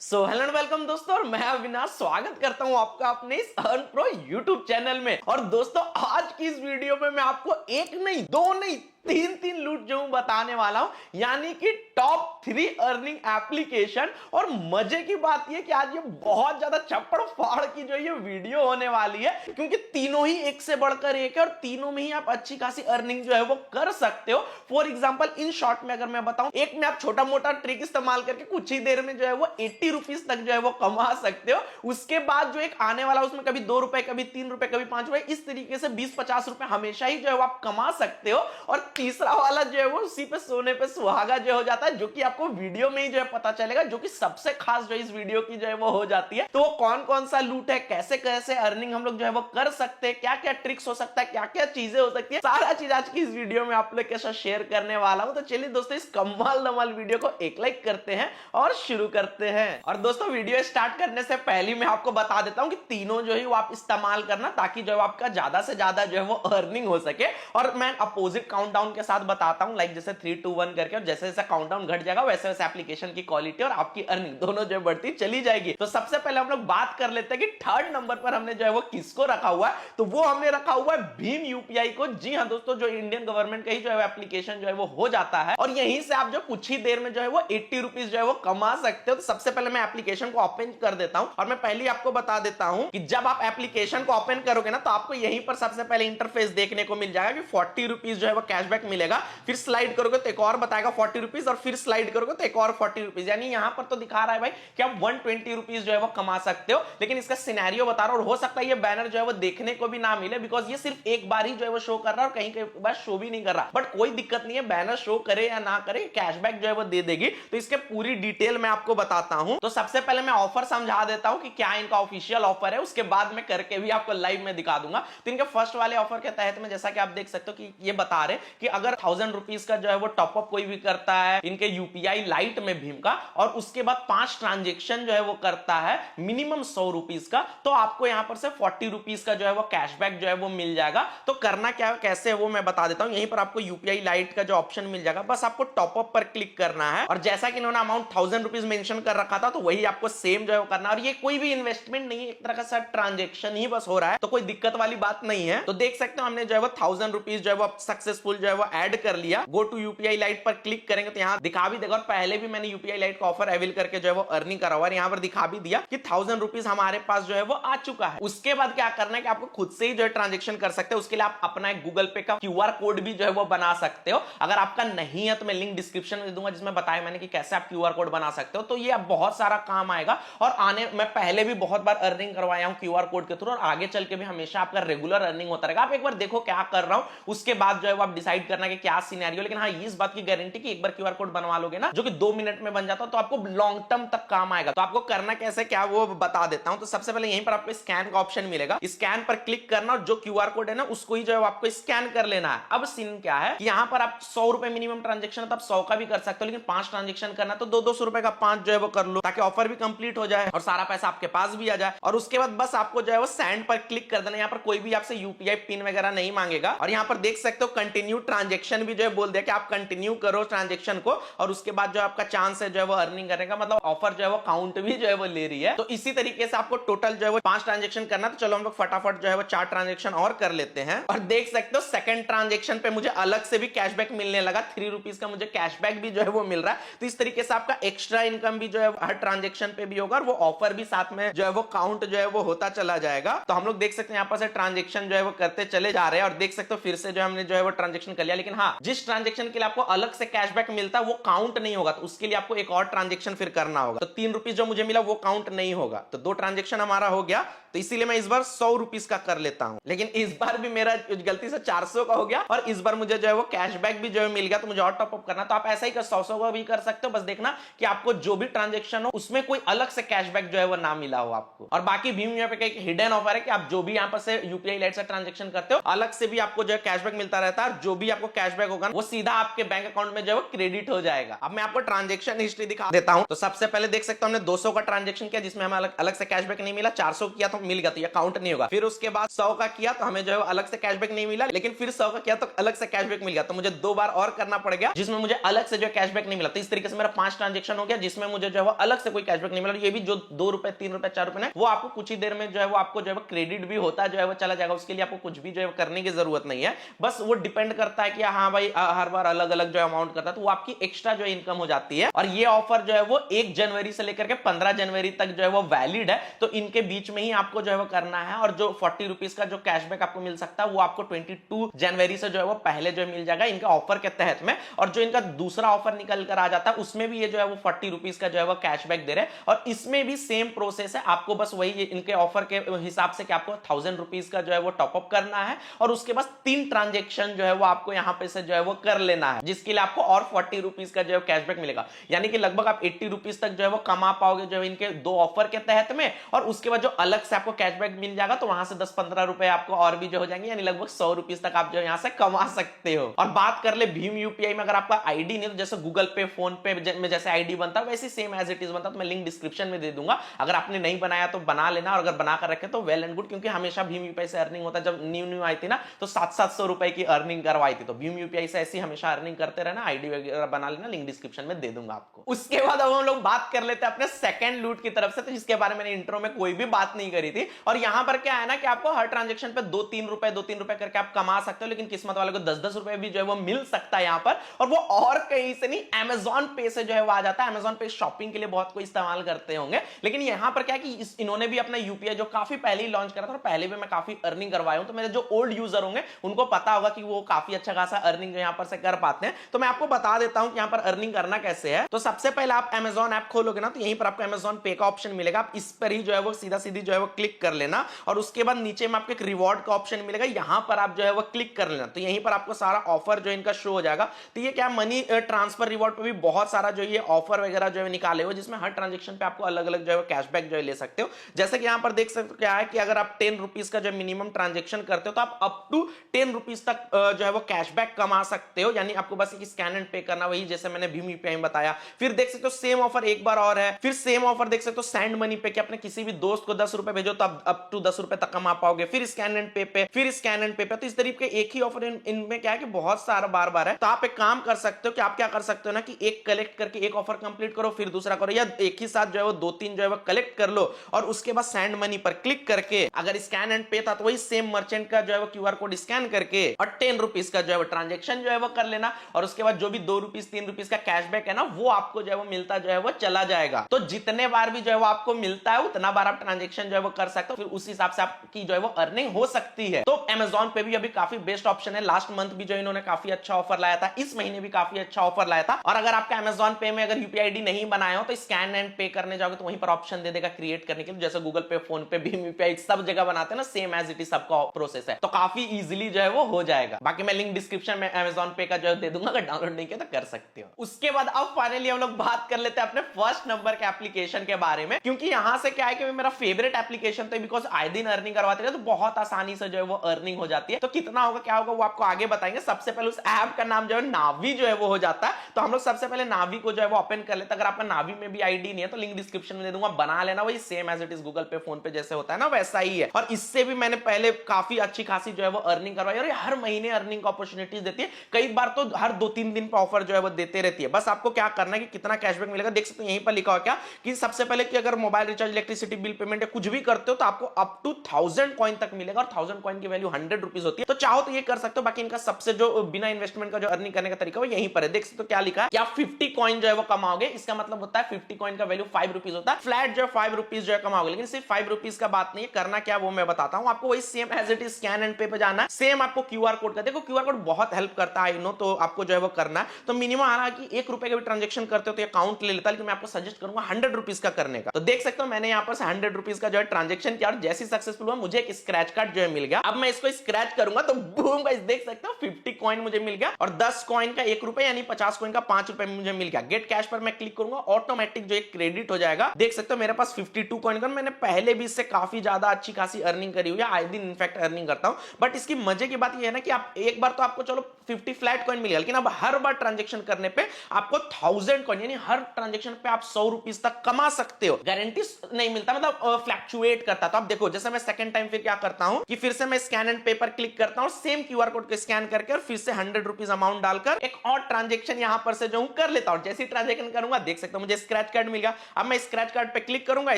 Hello and welcome दोस्तों, और मैं अविनाश स्वागत करता हूं आपका अपने इस अर्न प्रो यूट्यूब चैनल में। और दोस्तों, आज की इस वीडियो में मैं आपको एक नहीं, दो नहीं, तीन तीन लूट जो हूं बताने वाला हूं, यानी कि टॉप 3 अर्निंग एप्लीकेशन। और मजे की बात यह कि आज ये बहुत ज्यादा चप्पड़ फाड़ की जो ये वीडियो होने वाली है, क्योंकि तीनों ही एक से बढ़कर एक है और तीनों में ही आप अच्छी खासी अर्निंग जो है वो कर सकते हो। फॉर एग्जाम्पल, इन शॉर्ट में अगर मैं बताऊं, एक में आप छोटा मोटा ट्रिक इस्तेमाल करके कुछ ही देर में जो है वो 80 रुपीज तक जो है वो कमा सकते हो। उसके बाद जो एक आने वाला, उसमें कभी 2 रुपए, कभी 3 रुपए, कभी 5 रुपए, इस तरीके से 20-50 रुपए हमेशा ही जो है वो आप कमा सकते हो। और तीसरा वाला जो है वो उसी पे सोने पे सुहागा जो हो जाता है, जो कि आपको वीडियो में ही जो है पता चलेगा, जो कि सबसे खास जो इस वीडियो की जो है वो हो जाती है। तो कौन कौन सा लूट है, कैसे कैसे अर्निंग हम लोग जो है वो कर सकते हैं, क्या क्या ट्रिक्स हो सकता है, क्या क्या चीजें हो सकती है, सारा चीज आज की इस वीडियो में आप लोग के साथ शेयर करने वाला हूं। तो चलिए दोस्तों, इस कमाल धमाल वीडियो को एक लाइक करते हैं और शुरू करते हैं। और दोस्तों, वीडियो स्टार्ट करने से पहले मैं आपको बता देता हूं कि तीनों जो है वो आप इस्तेमाल करना, ताकि जो है आपका ज्यादा से ज्यादा जो है वो अर्निंग हो सके। और मैं अपोजिट काउंटडाउन के साथ बताता हूं, लाइक जैसे 3, 2, 1 करके, और जैसे जैसे काउंटडाउन घट जाएगा वैसे वैसे एप्लीकेशन की क्वालिटी और आपकी अर्निंग दोनों जो बढ़ती चली जाएगी। तो सबसे पहले हम लोग बात कर लेते हैं कि थर्ड नंबर पर हमने जो है वो किसको रखा हुआ है। तो वो हमने रखा हुआ है भीम यूपीआई को। जी हां दोस्तों, जो इंडियन गवर्नमेंट का ही जो है एप्लीकेशन जो है वो हो जाता है, और यहीं से आप जो कुछ ही देर में जो है वो 80 रुपीज जो है वो कमा सकते हो। तो सबसे पहले मैं एप्लीकेशन को ओपन कर देता हूं, और मैं पहले आपको बता देता हूं कि जब आप एप्लीकेशन को ओपन करोगे ना, तो आपको यहीं पर सबसे पहले इंटरफेस देखने को मिल जाएगा कि 40 रुपीज जो है वो कैशबैक मिलेगा। फिर स्लाइड करोगे तो एक और बताएगा 40 रुपीज, और फिर स्लाइड करोगे तो एक और 40 रुपीज। यानी यहां पर तो दिखा रहा है भाई कि आप 120 रुपीज जो है वो कमा सकते हो, लेकिन इसका सिनेरियो बता रहा हूं। और हो सकता है ये बैनर जो है वो देखने को भी ना मिले, बिकॉज ये सिर्फ एक बार ही जो है वो शो कर रहा है और कहीं कहीं बार शो भी नहीं कर रहा। बट कोई दिक्कत नहीं है, बैनर शो करे या ना करे, कैशबैक जो है वो दे देगी। तो इसके पूरी डिटेल मैं आपको बताता हूं। तो सबसे पहले मैं ऑफर समझा देता हूं कि क्या इनका ऑफिशियल ऑफर है, उसके बाद मैं करके भी आपको लाइव में दिखा दूंगा। तो इनके फर्स्ट वाले ऑफर के तहत में, जैसा कि आप देख सकते हो कि ये बता रहे कि अगर 1000 रुपीज का जो है वो टॉपअप कोई भी करता है इनके यूपीआई लाइट में भीम का, और उसके बाद 5 ट्रांजेक्शन जो है वो करता है मिनिमम 100 रुपीज का, तो आपको यहां पर से 40 रुपीज का जो है वो कैशबैक जो है वो मिल जाएगा। तो करना क्या है, कैसे है, वो मैं बता देता हूं। यहीं पर आपको यूपीआई लाइट का जो ऑप्शन मिल जाएगा, बस आपको टॉपअप पर क्लिक करना है। और जैसा कि इन्होंने अमाउंट 1000 रुपीज मेंशन कर रखा था, तो वही आपको सेम जो है वो करना है। और ये कोई भी इन्वेस्टमेंट नहीं है, एक तरह का सर ट्रांजेक्शन ही बस हो रहा है, तो कोई दिक्कत वाली बात नहीं है। तो देख सकते हो हमने जो है वो 1000 रुपीज जो है वो सक्सेसफुल जो है वो ऐड कर लिया। गो टू यूपीआई लाइट पर क्लिक करेंगे तो यहां दिखा भी देगा, और पहले भी मैंने यूपीआई लाइट का ऑफर अवेल करके जो है वो अर्निंग करा हुआ है, यहां पर दिखा भी दिया कि 1000 रुपीज हमारे पास जो है वो आ चुका है। उसके बाद क्या करना है कि आपको खुद से ही जो है ट्रांजेक्शन कर सकते हो। उसके लिए आप अपना एक गूगल पे का क्यूआर कोड भी जो है वो बना सकते हो। अगर आपका नहीं है तो मैं लिंक डिस्क्रिप्शन में दे दूंगा, जिसमें बताया मैंने कि कैसे आप क्यूआर कोड बना सकते हो। तो ये अब बहुत सारा काम आएगा, और मैं पहले भी बहुत बार अर्निंग करवाया हूं क्यूआर कोड के थ्रू, और आगे चल के भी हमेशा आपका रेगुलर अर्निंग होता रहेगा। आप एक बार देखो क्या कर रहा हूं, उसके बाद जो है वो आप डिसाइड करना कि क्या सिनेरियो। लेकिन हाँ, इस बात की गारंटी कि एक बार क्यूआर कोड बनवा लोगे ना, जो कि 2 मिनट में बन जाता है, तो आपको लॉन्ग टर्म तक काम आएगा। तो आपको करना कैसे क्या वो बता देता हूं। तो सबसे पहले यहीं पर आपको स्कैन का ऑप्शन मिलेगा, स्कैन पर क्लिक करना, और जो क्यूआर कोड है ना उसको ही जो है आपको स्कैन कर लेना है। अब सीन क्या है, यहां पर आप 100 रुपए मिनिमम ट्रांजेक्शन, तो आप 100 का भी कर सकते हो, लेकिन 5 ट्रांजेक्शन करना तो 200 रुपए का 5 जो है वो कर लो, ताकि ऑफर भी कंप्लीट हो जाए और सारा पैसा आपके पास भी आ जाए। और उसके बाद बस आपको जो है वो सेंड पर क्लिक कर देना। यहां पर कोई भी आपसे यूपीआई पिन वगैरह नहीं मांगेगा। और यहां पर देख सकते हो कंटिन्यू ट्रांजेक्शन भी जो है बोल दिया कि आप कंटिन्यू करो ट्रांजेक्शन को, और उसके बाद जो आपका चांस है जो है वो अर्निंग करने का, मतलब ऑफर जो है वो काउंट भी जो है वो ले रही है। तो इसी तरीके से आपको टोटल जो है वो 5 ट्रांजेक्शन करना। तो चलो हम लोग फटाफट जो है वो 4 ट्रांजेक्शन और कर लेते हैं। और देख सकते हो सेकंड ट्रांजेक्शन पे मुझे अलग से भी कैशबैक मिलने लगा, 3 रुपीज का मुझे कैशबैक भी जो है वो मिल रहा है। तो इस तरीके से आपका एक्स्ट्रा इनकम भी जो है हर ट्रांजेक्शन पे भी होगा, और वो ऑफर भी साथ में जो है वो काउंट जो है वो होता चला जाएगा। तो हम लोग देख सकते हैं यहाँ पर से ट्रांजेक्शन जो है वो करते चले जा रहे हैं, और देख सकते हो फिर से जो हमने जो है वो ट्रांजेक्शन कर लिया। लेकिन हाँ, जिस ट्रांजेक्शन के लिए आपको अलग से कैशबैक मिलता है वो काउंट नहीं होगा, तो उसके लिए आपको एक और ट्रांजेक्शन फिर करना होगा। तो 3 रुपीज जो मुझे मिला वो काउंट नहीं होगा। तो 2 ट्रांजेक्शन हमारा हो गया, तो इसीलिए मैं इस बार 100 रुपीज का कर लेता हूं। लेकिन इस बार भी मेरा गलती से 400 का हो गया, और इस बार मुझे जो है वो कैशबैक भी जो है मिल गया, तो मुझे और टॉपअप करना। तो आप ऐसा ही कर 100 का भी कर सकते हो। बस देखना कि आपको जो भी ट्रांजेक्शन हो उसमें कोई अलग से कैशबैक जो है वो ना मिला हो आपको। और बाकी भीम यहाँ पे एक हिडन ऑफर है कि आप जो भी यहाँ पर से यूपीआई लाइट से ट्रांजेक्शन करते हो, अलग से भी आपको जो है कैशबैक मिलता रहता है। जो भी आपको कैशबैक होगा वो सीधा आपके बैंक अकाउंट में जो है क्रेडिट हो जाएगा। अब मैं आपको ट्रांजेक्शन हिस्ट्री दिखा देता हूं। तो सबसे पहले देख सकते हो हमने 200 का ट्रांजेक्शन किया जिसमें हमें अलग से कैशबैक नहीं मिला, 400 किया तो मिल गया, तो ये काउंट नहीं होगा। फिर उसके बाद 100 का किया तो हमें जो है अलग से कैशबैक नहीं मिला, लेकिन फिर 100 का किया तो अलग से कैशबैक मिल गया, तो मुझे 2 बार और करना पड़ गया जिसमें मुझे अलग से जो कैशबैक नहीं मिला। तो इस तरीके से मेरा 5 ट्रांजेक्शन हो गया जिसमें मुझे जो है अलग से कोई कैशबैक नहीं मिला। ये भी जो 2 रुपए 3 रुपए 4 रुपए वो आपको कुछ ही देर में जो है वो आपको जो है क्रेडिट भी होता है, जो है वो चला जाएगा। उसके लिए आपको कुछ भी जो है करने की जरूरत नहीं है, बस वो डिपेंड करता है कि हाँ भाई हर बार अलग अलग जो अमाउंट करता है तो वो आपकी एक्स्ट्रा जो इनकम हो जाती है। और ये ऑफर जो है वो 1 जनवरी से लेकर के 15 जनवरी तक जो है वो वैलिड है, तो इनके बीच में ही आपको जो है वो करना है। और जो 40 रुपीज का जो कैशबैक आपको मिल सकता है वो आपको 22 जनवरी से जो है वो पहले जो मिल जाएगा इनका ऑफर के तहत में। और जो इनका दूसरा ऑफर निकल कर आ जाता है उसमें भी ये जो है वो 40 रुपीज का जो है वो कैशबैक दे रहे हैं, और इसमें भी सेम प्रोसेस है। आपको बस वही इनके ऑफर के हिसाब से कि आपको 1000 रुपीज का जो है वो टॉपअप करना है, और उसके बाद 3 ट्रांजेक्शन जो है वो आपको यहां पे से जो है वो कर लेना है, जिसके लिए आपको और 40 रुपीज का जो है कैशबैक मिलेगा। यानी कि लगभग आप 80 रुपीज तक जो है वो कमा पाओगे जो है इनके 2 ऑफर के तहत में। और उसके बाद जो अलग से आपको कैशबैक मिल जाएगा तो वहां से 10-15 रुपए आपको और भी जो हो जाएंगे, यानी लगभग 100 रुपीज तक आप जो यहां से कमा सकते हो। और बात कर ले भीम यूपीआई में, अगर आपका आईडी नहीं तो जैसे गूगल पे फोन पे में जैसे आईडी बनता है वैसे सेम एज इट इज बनता है, तो मैं लिंक डिस्क्रिप्शन में दे दूंगा। अगर आपने नहीं बनाया तो बना लेना, और अगर बनाकर रखे तो वेल एंड गुड, क्योंकि हमेशा भीम यूपीआई से अर्निंग होता है। जब न्यू आई थी ना तो 700 रुपए की अर्निंग करवाई थी, तो भीम यूपीआई से ऐसी हमेशा अर्निंग करते रहना। आईडी वगैरह बना लेना, लिंक डिस्क्रिप्शन में दे दूंगा आपको। उसके बाद अब हम लोग बात कर लेते हैं अपने सेकंड लूट की तरफ से, तो जिसके बारे में मैंने इंट्रो में कोई भी बात नहीं करी थी। और यहां पर क्या है ना कि आपको हर ट्रांजेक्शन पे 2-3 रुपए करके आप कमा सकते हो, लेकिन किस्मत वाले को 10-10 रुपए भी जो है वो मिल सकता है यहां पर। और वो और कहीं से नहीं, अमेजॉन पे से जो है वो आ जाता है। अमेजॉन पे शॉपिंग के लिए बहुत कोई इस्तेमाल करते होंगे, लेकिन यहां पर क्या है कि इन्होंने भी अपना यूपीआई जो काफी पहले ही लॉन्च करा था, और पहले भी मैं काफी अर्निंग करवाया हूं, तो मेरे जो ओल्ड यूजर होंगे उनको पता होगा कि वो काफी अच्छा खासा अर्निंग यहां पर से कर पाते हैं। तो मैं आपको बता देता हूं कि यहां पर अर्निंग करना कैसे है। तो सबसे पहले आप अमेजॉन ऐप खोलोगे ना तो यहीं पर आपको अमेजॉन पे का ऑप्शन मिलेगा, आप इस पर ही जो है वो सीधा सीधी जो है वो क्लिक कर लेना। और उसके बाद नीचे में आपको एक रिवॉर्ड का ऑप्शन मिलेगा, यहां पर आप जो है वो क्लिक कर लेना। तो यहीं पर आपको सारा ऑफर जो इनका शो हो जाएगा। तो ये क्या मनी ट्रांसफर रिवॉर्ड पे भी बहुत सारा जो ये ऑफर वगैरह जो है निकाले हो, जिसमें हर ट्रांजेक्शन पे आपको अलग अलग जो है कैशबैक जो है ले सकते हो। जैसे कि यहां पर देख सकते हो क्या है कि अगर आप 10 रुपीज का जो मिनिमम ट्रांजेक्शन करते हो तो आप अप टू 10 रुपीज तक जो है वो कैशबैक कमा सकते हो। यानी आपको बस एक स्कैन एंड पे करना, वही जैसे मैंने भीम यूपीआई में बताया। फिर देख सकते हो सेम ऑफर एक बार और है, फिर सेम ऑफर देख सकते हो सेंड मनी पे, कि अपने किसी भी दोस्त को 10 रुपए भेजो तो आप अप टू 10 रुपए तक कमा पाओगे। फिर स्कैन एंड पे पे, फिर स्कैन एंड पे पे। तो इस तरीके के एक ही ऑफर इनमें क्या है कि बहुत सारा बार बार है। तो आप एक काम कर सकते हो कि आप क्या कर सकते हो ना कि एक कलेक्ट करके एक ऑफर कंप्लीट करो, फिर दूसरा करो, या एक ही साथ जो है वो 2-3 जो है वो कलेक्ट कर लो, और उसके बाद सेंड मनी पर क्लिक करके, अगर स्कैन एंड पे था तो वही सेम मर्चेंट का जो है वो क्यूआर कोड स्कैन करके और 10 रुपीज का जो है वो ट्रांजेक्शन जो है वो कर लेना। और उसके बाद जो भी 2 रुपीज 3 रुपीज का कैशबैक है ना वो आपको जो है वो मिलता जो है वो चला जाएगा। तो जितने बार भी जो है वो आपको मिलता है उतना बार आप ट्रांजेक्शन जो है वो कर सकते हो, फिर उस हिसाब से आपकी जो है वो अर्निंग हो सकती है। तो अमेजॉन पे भी अभी काफी बेस्ट ऑप्शन है। लास्ट मंथ भी जो इन्होंने काफी अच्छा ऑफर लाया था, इस महीने भी काफी अच्छा ऑफर लाया था। और अगर आपका अमेजॉन पे में अगर यूपीआई आईडी नहीं बनाया हो तो स्कैन एंड पे करने जाओगे तो वहीं पर ऑप्शन दे देगा क्रिएट करने के लिए, जैसे गूगल पे, फोन पे, भीम यूपीआई सब जगह बनाते हैं ना, सेम एज इट इज सबका प्रोसेस है। तो काफी इजीली जो है वो हो जाएगा। बाकी मैं लिंक डिस्क्रिप्शन में अमेजॉन पे का जो दे दूंगा, अगर डाउनलोड नहीं किया तो कर सकते हो। उसके बाद अब फाइनली हम लोग बात कर लेते हैं अपने फर्स्ट नंबर के एप्लीकेशन के बारे में, क्योंकि यहां से क्या है कि मेरा फेवरेट एप्लीकेशन तो, बिकॉज आए दिन अर्निंग करवाते हैं तो बहुत आसानी से जो है वो अर्निंग हो जाती है। तो कितना होगा क्या होगा वो आपको आगे बताएंगे। सबसे पहले उस ऐप का नाम जो है नावी जो है वो हो जाता है। तो हम लोग सबसे पहले नावी को जो है वो ओपन कर लेते हैं। अगर आपका नावी में भी आईडी नहीं है तो लिंक डिस्क्रिप्शन में दे दूंगा, बना लेना। वही same as it is Google Pay, PhonePe जैसे होता है ना वैसा ही है। और इससे भी मैंने पहले काफी अच्छी खासी जो है वो अर्निंग करवाई, और हर महीने अर्निंग अपॉर्चुनिटीज देती है। कई बार तो हर 2-3 दिन पर ऑफर जो है वो देते रहती है। बस आपको क्या करना है कि कितना कैशबैक मिलेगा देख सकते हो, यहीं पर लिखा हुआ क्या कि सबसे पहले कि अगर mobile recharge, electricity bill payment या कुछ भी करते हो तो आपको अप टू 1000 कॉइन तक मिलेगा, और 1000 कॉइन की वैल्यू 100 रुपीज होती है। तो चाहो तो ये कर सकते हो। बाकी इनका सबसे जो बिना इन्वेस्टमेंट का जो अर्निंग करने का तरीका वो यहीं पर है। देख सकते हो क्या लिखा है कि आप 50 कॉइन जो है वो कमाओगे। इसका मतलब होता है 50 कॉइन का वैल्यू 5 रुपीज होता है। फ्लैट जो है 5 रुपीज जो है कमाओगे। लेकिन सिर्फ 5 रुपीज का बात नहीं है, करना क्या वो मैं बताता हूं आपको। वही same as it is scan and pay पे जाना है। सेम आपको क्यूआर कोड का, देखो क्यूआर कोड बहुत हेल्प करता है, नो, तो आपको जो है वो करना है। तो मिनिमम हालांकि 1 रुपए का भी ट्रांजेक्शन करते हो तो ये काउंट ले लेता है, लेकिन मैं आपको सजेस्ट करूंगा 100 रुपीज का करने का। तो देख सकते हो मैंने यहाँ पर 100 रुपीज का जो है ट्रांजेक्शन किया, और जैसे सक्सेसफुल हुआ मुझे एक स्क्रैच कार्ड जो है मिल गया। अब मैं इसको स्क्रैच करूंगा तो बूम गाइस देख सकते हो 50 कॉइन मुझे मिल गया, और 10 कॉइन का 1 रुपए, यानी 50 कॉइन का 5 रुपए मुझे मिल गया। गेट कैश पर मैं क्लिक करूंगा, ऑटोमेटिक जो एक क्रेडिट हो जाएगा। देख सकते हो मेरे पास 52 कॉइन का, मैंने पहले भी इससे काफी ज्यादा अच्छी खासी अर्निंग करी हुई है। आए दिन इनफैक्ट अर्निंग करता हूं। बट इसकी मजे की बात यह है ना कि आप एक बार बार तो आपको चलो 50 फ्लैट कॉइन मिलेगा, लेकिन अब हर बार ट्रांजेक्शन करने पे आपको 1000 कॉइन, यानी हर ट्रांजेक्शन पे आप 100 रुपीज तक कमा सकते हो। गारंटी नहीं मिलता, मतलब फ्लैक्चुएट करता। तो आप देखो, जैसे मैं सेकंड टाइम फिर क्या करता हूं कि फिर से मैं स्कैन एंड पे पर क्लिक करता हूं, सेम क्यूआर कोड को स्कैन करके और फिर से 100 रुपीज अमाउंट डालकर एक और ट्रांजेक्शन यहां पर से जो कर लेता हूं। जैसे ट्रांजेक्शन करूंगा, देख सकते हो मुझे स्क्रैच कार्ड मिल गया। अब मैं स्क्रैच कार्ड पे क्लिक करूंगा,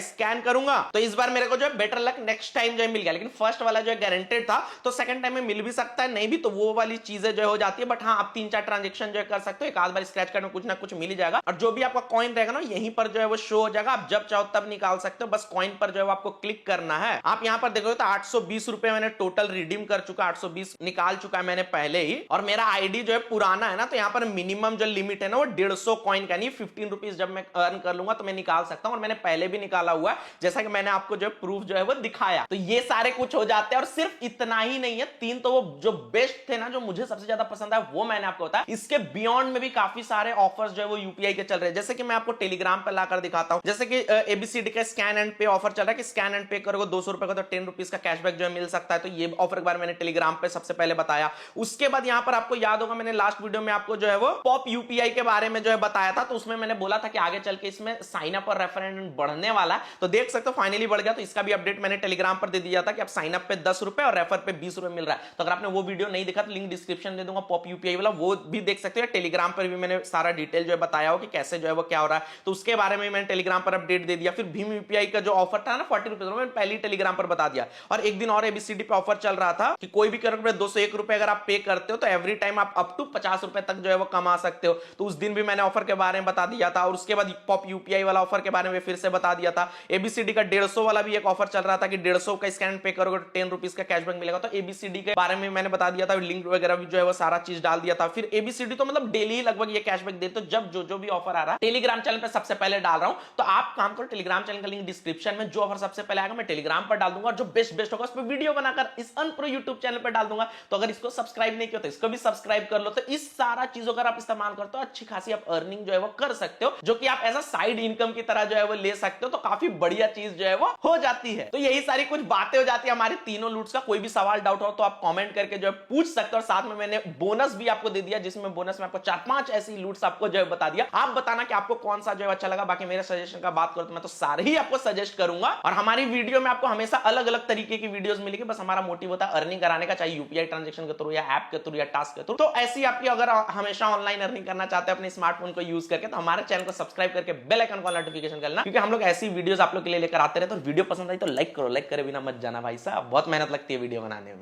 स्कैन करूंगा, तो इस बार मेरे को जो है बेटर लक नेक्स्ट टाइम जो है मिल गया। लेकिन फर्स्ट वाला जो है गारंटेड था, तो सेकंड टाइम में मिल भी सकता है, नहीं भी, तो वो वाली चीजें जो हो जाती है। बट हाँ, आप 3-4 ट्रांजेक्शन जो है कर सकते हो, एक आध बार स्क्रैच कार्ड में कुछ ना कुछ मिल ही जाएगा। और जो भी आपका कॉइन रहेगा ना, यहीं पर जो है वो शो हो जाएगा। आप जब चाहो तब निकाल सकते हो, बस कॉइन पर जो है आपको क्लिक करना है। आप यहां पर देखोगे तो 820 रुपए मैंने टोटल रिडीम कर चुका, 820 निकाल चुका है मैंने पहले ही। और मेरा आईडी जो है पुराना है ना, तो यहां पर मिनिमम जो लिमिट है ना वो 150 कॉइन का, नहीं 15 रुपीज जब मैं अर्न कर लूंगा तो मैं निकाल सकता हूं। और मैंने पहले भी निकाला हुआ है, जैसा कि मैंने आपको जो प्रूफ जो है वो दिखाया। तो ये सारे कुछ हो जाते हैं। और सिर्फ इतना ही नहीं है, 3 तो वो जो बेस्ट थे ना, जो मुझे सबसे ज्यादा पसंद आया, वो मैंने आपको बताया। इसके बियॉन्ड में भी काफी सारे ऑफर्स जो है वो यूपीआई के चल रहे हैं। जैसे कि मैं आपको टेलीग्राम पे लाकर दिखाता हूं, जैसे कि एबीसीडी का स्कैन एंड पे ऑफर चल रहा है कि स्कैन एंड पे करोगे 200 रुपए का तो 10 रुपीज का कैशबैक जो है मिल सकता है। तो ये ऑफर एक बार मैंने टेलीग्राम पे सबसे पहले बताया। उसके बाद यहां पर आपको याद होगा, मैंने लास्ट वीडियो में आपको जो है वो पॉप यूपीआई के बारे में जो है बताया था। तो उसमें मैंने बोला था कि आगे चल के इसमें साइन अप और रेफरेंस बढ़ने वाला है। तो देख सकते हो फाइनली बढ़ गया। तो इसका भी अपडेट मैंने टेलीग्राम पर दे दिया था कि अब साइन अप पे 10 रुपए और रेफर पे 20 रुपए मिल रहा है। तो अगर आपने वो वीडियो नहीं देखा तो लिंक डिस्क्रिप्शन दे दूंगा, पॉप यूपीआई वाला, वो भी देख सकते हो। टेलीग्राम पर भी मैंने सारा डिटेल जो है बताया हो कि कैसे जो है वो क्या हो रहा है। तो उसके बारे में मैंने टेलीग्राम पर अपडेट दे दिया। फिर भीम यूपीआई का जो ऑफर था ना 40 रुपए, मैंने पहले टेलीग्राम पर बता दिया। और एक दिन और एबीसीडी पे ऑफर चल रहा था कि कोई भी करोगे 201 रुपए अगर आप पे करते हो तो एवरी टाइम आप अप टू 50 रुपए तक जो है वो कमा सकते हो। तो उस दिन भी मैंने ऑफर के बारे में बता दिया था। और उसके बाद पॉप यूपीआई वाला ऑफर के बारे में फिर से बता दिया था। एबीसीडी का 150 वाला भी एक ऑफर चल रहा था कि 150 का स्कैन पे करोगे तो 10 रुपीज का कैशबैक मिलेगा। तो एबीसीडी के बारे में मैंने बता दिया था, लिंक वगैरह भी जो है वो सारा चीज डाल दिया था। फिर एबीसीडी तो मतलब डेली लगभग ये कैशबैक देते, तो जब जो भी ऑफर आ रहा है टेलीग्राम चैनल पे सबसे पहले डाल रहा हूं। तो आप काम करो, टेलीग्राम चैनल का लिंक डिस्क्रिप्शन में, जो ऑफर सबसे पहले आएगा मैं टेलीग्राम पर डाल दूंगा। और जो बेस्ट होगा उस पर वीडियो बनाकर इस अनप्रो यूट्यूब चैनल पर डाल दूंगा। तो अगर इसको सब्सक्राइब नहीं किया तो इसको भी सब्सक्राइब कर लो। तो इस सारा चीजों अगर आप इस्तेमाल करते हो, अच्छी खासी आप अर्निंग जो है वो कर सकते हो, जो कि आप एज अ साइड इनकम की तरह जो है वो ले सकते हो। तो काफी बढ़िया चीज जो है वो हो जाती है। तो यही सारी कुछ बातें हो जाती है हमारी तीनों लूट्स का। कोई भी सवाल डाउट हो तो आप कमेंट करके जो है पूछ सकते हो। और साथ में मैंने बोनस भी आपको दे दिया, जिसमें बोनस में आपको 4-5 ऐसी लूट्स आपको जो है बता दिया। आप बताना कि आपको कौन सा जो है अच्छा लगा। बाकी मेरे सजेशन का बात करो तो मैं तो सारे ही आपको सजेस्ट करूंगा। और हमारी वीडियो में आपको हमेशा अलग अलग तरीके की वीडियोस मिलेगी। बस हमारा मोटिव होता है अर्निंग कराने का, चाहे यूपीआई ट्रांजेक्शन के थ्रू या ऐप के थ्रू या टास्क के थ्रू। तो ऐसी आपकी अगर हमेशा ऑनलाइन अर्निंग करना चाहते हैं अपने स्मार्टफोन को यूज करके, तो हमारे चैनल को सब्सक्राइब करके बेल आइकन को नोटिफिकेशन करना, क्योंकि हम लोग ऐसी वीडियोस आप लोग के लिए लेकर आते रहते हैं। तो वीडियो पसंद आई तो लाइक करो, लाइक करे बिना मत जाना भाई साहब, बहुत मेहनत लगती है वीडियो बनाने में।